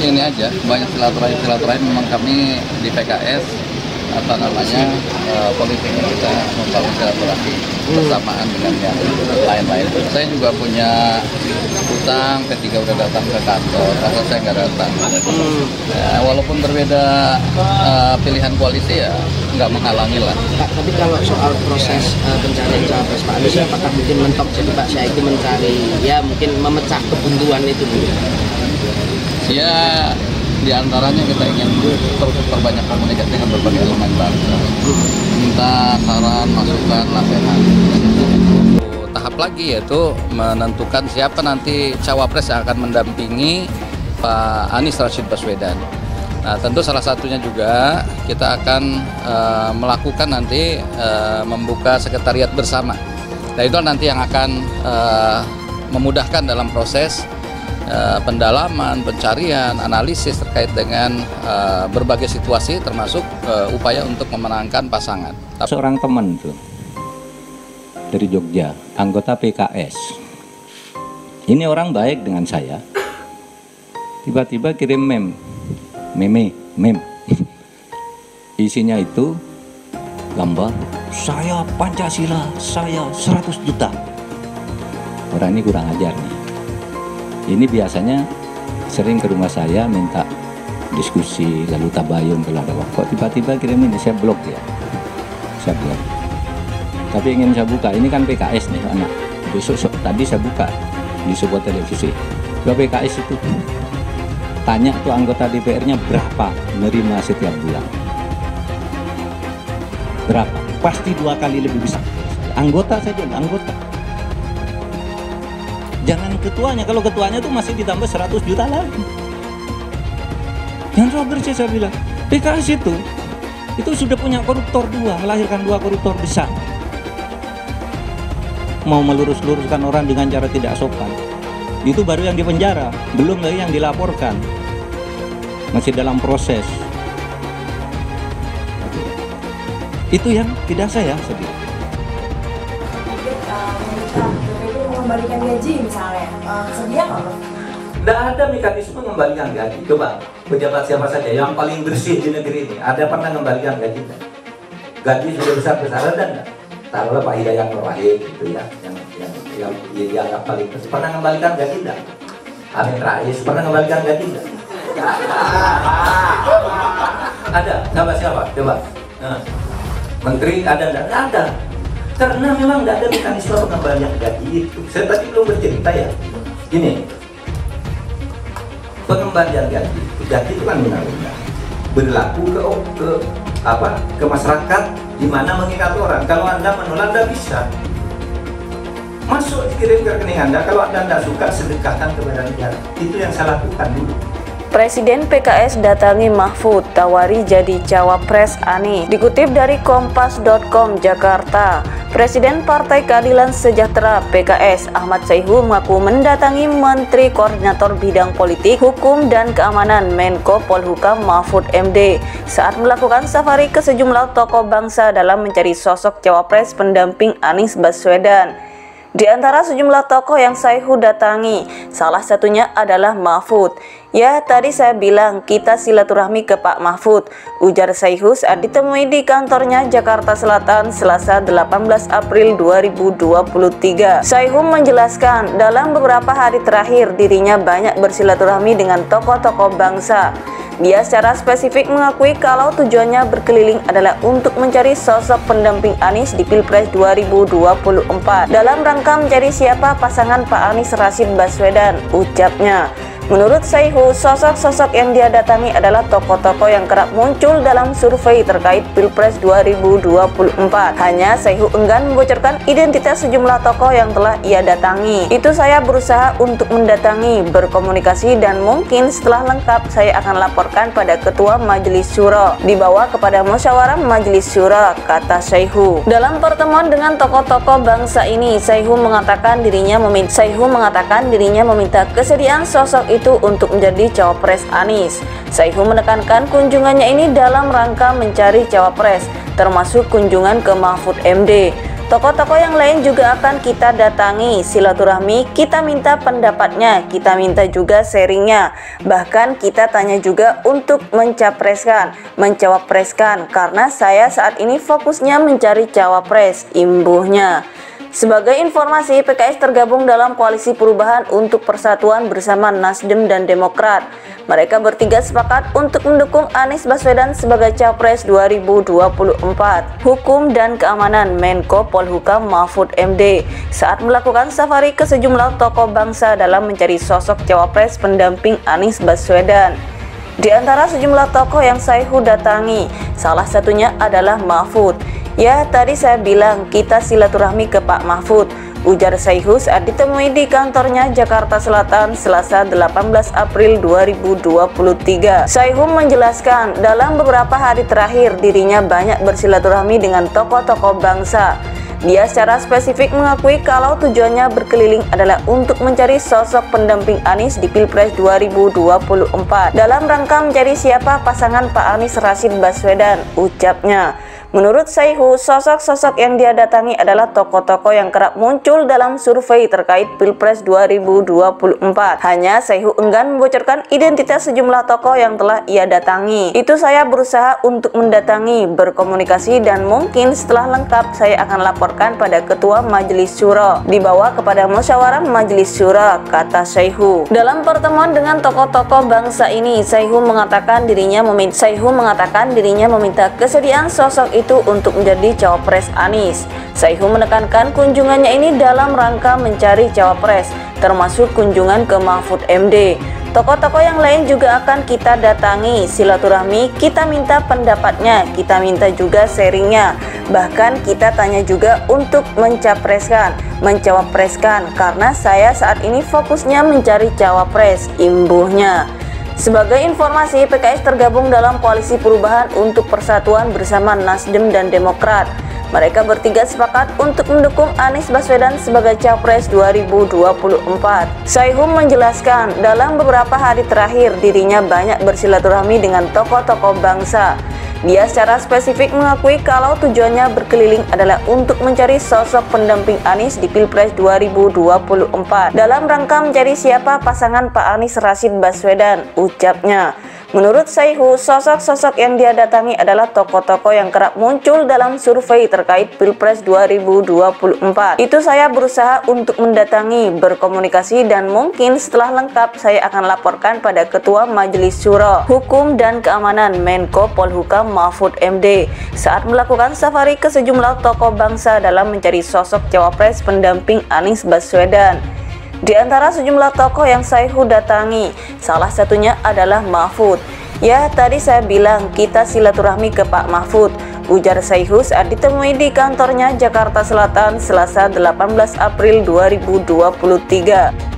ini aja, banyak silaturahim memang kami di PKS politiknya kita membangun silaturahmi bersamaan dengan yang lain-lain. Saya juga punya utang, P3 udah datang ke kantor, asal saya nggak datang. Ya, walaupun berbeda pilihan koalisi ya nggak menghalangi lah. Pak, tapi kalau soal proses pencarian cawapres Pak Anies, apakah mungkin mentok jadi Pak Saiku mencari, ya mungkin memecah kebuntuan itu dulu? Ya, di antaranya kita ingin terus perbanyak komunikasi dengan berbagai elemen bangsa, minta saran, masukan, nasihat. Tahap lagi yaitu menentukan siapa nanti cawapres yang akan mendampingi Pak Anies Rashid Baswedan. Nah, tentu salah satunya juga kita akan melakukan nanti membuka sekretariat bersama. Nah, itu nanti yang akan memudahkan dalam proses pendalaman, pencarian, analisis terkait dengan berbagai situasi termasuk upaya untuk memenangkan pasangan. Seorang teman tuh dari Jogja, anggota PKS. Ini orang baik dengan saya. Tiba-tiba kirim meme. Isinya itu gambar saya Pancasila, saya 100 juta. Orang ini kurang ajar nih. Ini biasanya sering ke rumah saya minta diskusi, lalu tabayun kalau ada waktu. Kok tiba-tiba kirim ini, saya blok ya. Saya blok. Tapi ingin saya buka, ini kan PKS nih anak. Besok tadi saya buka di sebuah televisi. Ke PKS itu tanya tuh anggota DPR-nya berapa menerima setiap bulan. Berapa? Pasti 2 kali lebih besar. Anggota saja, anggota. Jangan ketuanya, kalau ketuanya tuh masih ditambah 100 juta lagi. Yang bersih saya bilang, PKS itu sudah punya koruptor 2, melahirkan 2 koruptor besar. Mau melurus-luruskan orang dengan cara tidak sopan. Itu baru yang dipenjara, belum lagi yang dilaporkan. Masih dalam proses. Itu yang tidak saya sedih. Mengembalikan gaji misalnya, sedia nggak? Tidak ada mekanisme mengembalikan gaji. Coba pejabat siapa saja yang paling bersih di negeri ini ada pernah mengembalikan gaji? Gaji sudah besar-besaran dan taruhlah Pak Hidayat Nur Wahid gitu ya, yang dianggap paling bersih. Pernah mengembalikan gaji tidak? Amin Rais pernah mengembalikan gaji tidak? Ada? Siapa? Coba. Nah, menteri ada tidak? Ada. Karena memang tidak ada mekanisme pengembalian gaji itu. Saya tadi belum bercerita ya. Gini, pengembalian gaji itu kan undang-undang berlaku ke masyarakat di mana mengikat orang. Kalau Anda menolak, Anda bisa masuk dikirim ke rekening Anda. Kalau Anda tidak suka, sedekahkan kepada negara. Itu yang saya lakukan dulu. Presiden PKS datangi Mahfud, tawari jadi cawapres Anies. Dikutip dari Kompas.com Jakarta, Presiden Partai Keadilan Sejahtera PKS Ahmad Saihu mengaku mendatangi Menteri Koordinator Bidang Politik, Hukum dan Keamanan Menko Polhukam Mahfud MD saat melakukan safari ke sejumlah tokoh bangsa dalam mencari sosok cawapres pendamping Anies Baswedan. Di antara sejumlah tokoh yang Saihu datangi, salah satunya adalah Mahfud. Ya, tadi saya bilang kita silaturahmi ke Pak Mahfud, ujar Saihu saat ditemui di kantornya Jakarta Selatan Selasa 18 April 2023. Saihu menjelaskan dalam beberapa hari terakhir dirinya banyak bersilaturahmi dengan tokoh-tokoh bangsa. Dia secara spesifik mengakui kalau tujuannya berkeliling adalah untuk mencari sosok pendamping Anies di Pilpres 2024 dalam rangka mencari siapa pasangan Pak Anies Rashid Baswedan, ucapnya. Menurut Saihu, sosok-sosok yang dia datangi adalah tokoh-tokoh yang kerap muncul dalam survei terkait Pilpres 2024. Hanya Saihu enggan membocorkan identitas sejumlah tokoh yang telah ia datangi. Itu saya berusaha untuk mendatangi, berkomunikasi, dan mungkin setelah lengkap saya akan laporkan pada Ketua Majelis Syuro, dibawa kepada musyawarah Majelis Syuro, kata Saihu. Dalam pertemuan dengan tokoh-tokoh bangsa ini, Saihu mengatakan dirinya meminta kesediaan sosok itu untuk menjadi cawapres Anies. Saihu menekankan kunjungannya ini dalam rangka mencari cawapres, termasuk kunjungan ke Mahfud MD. Tokoh-tokoh yang lain juga akan kita datangi, silaturahmi, kita minta pendapatnya, kita minta juga sharingnya. Bahkan kita tanya juga untuk mencapreskan, mencawapreskan, karena saya saat ini fokusnya mencari cawapres, imbuhnya. Sebagai informasi, PKS tergabung dalam Koalisi Perubahan untuk Persatuan bersama Nasdem dan Demokrat. Mereka bertiga sepakat untuk mendukung Anies Baswedan sebagai Capres 2024. Hukum dan Keamanan Menko Polhukam Mahfud MD saat melakukan safari ke sejumlah tokoh bangsa dalam mencari sosok Cawapres pendamping Anies Baswedan. Di antara sejumlah tokoh yang Saihu datangi, salah satunya adalah Mahfud. Ya, tadi saya bilang kita silaturahmi ke Pak Mahfud, ujar Saihu saat ditemui di kantornya Jakarta Selatan Selasa 18 April 2023. Saihu menjelaskan dalam beberapa hari terakhir dirinya banyak bersilaturahmi dengan tokoh-tokoh bangsa. Dia secara spesifik mengakui kalau tujuannya berkeliling adalah untuk mencari sosok pendamping Anies di Pilpres 2024 dalam rangka mencari siapa pasangan Pak Anies Rashid Baswedan, ucapnya. Menurut Saihu, sosok-sosok yang dia datangi adalah tokoh-tokoh yang kerap muncul dalam survei terkait Pilpres 2024. Hanya Saihu enggan membocorkan identitas sejumlah tokoh yang telah ia datangi. Itu saya berusaha untuk mendatangi, berkomunikasi, dan mungkin setelah lengkap saya akan laporkan pada Ketua Majelis Syuro, dibawa kepada musyawarah Majelis Syuro, kata Saihu. Dalam pertemuan dengan tokoh-tokoh bangsa ini, Saihu mengatakan dirinya meminta kesediaan sosok itu untuk menjadi cawapres Anies. Saihu menekankan kunjungannya ini dalam rangka mencari cawapres, termasuk kunjungan ke Mahfud MD. Tokoh-tokoh yang lain juga akan kita datangi, silaturahmi, kita minta pendapatnya, kita minta juga sharingnya. Bahkan kita tanya juga untuk mencapreskan, mencawapreskan, karena saya saat ini fokusnya mencari cawapres, imbuhnya. Sebagai informasi, PKS tergabung dalam Koalisi Perubahan untuk Persatuan bersama Nasdem dan Demokrat. Mereka bertiga sepakat untuk mendukung Anies Baswedan sebagai Capres 2024. Saihu menjelaskan, dalam beberapa hari terakhir dirinya banyak bersilaturahmi dengan tokoh-tokoh bangsa. Dia secara spesifik mengakui kalau tujuannya berkeliling adalah untuk mencari sosok pendamping Anies di Pilpres 2024 dalam rangka mencari siapa pasangan Pak Anies Rashid Baswedan, ucapnya. Menurut Saihu, sosok-sosok yang dia datangi adalah tokoh-tokoh yang kerap muncul dalam survei terkait Pilpres 2024. Itu saya berusaha untuk mendatangi, berkomunikasi, dan mungkin setelah lengkap saya akan laporkan pada Ketua Majelis Syuro, Hukum dan Keamanan Menko Polhukam Mahfud MD saat melakukan safari ke sejumlah tokoh bangsa dalam mencari sosok cawapres pendamping Anies Baswedan. Di antara sejumlah tokoh yang Saihu datangi, salah satunya adalah Mahfud. Ya, tadi saya bilang kita silaturahmi ke Pak Mahfud, ujar Saihu saat ditemui di kantornya Jakarta Selatan Selasa 18 April 2023.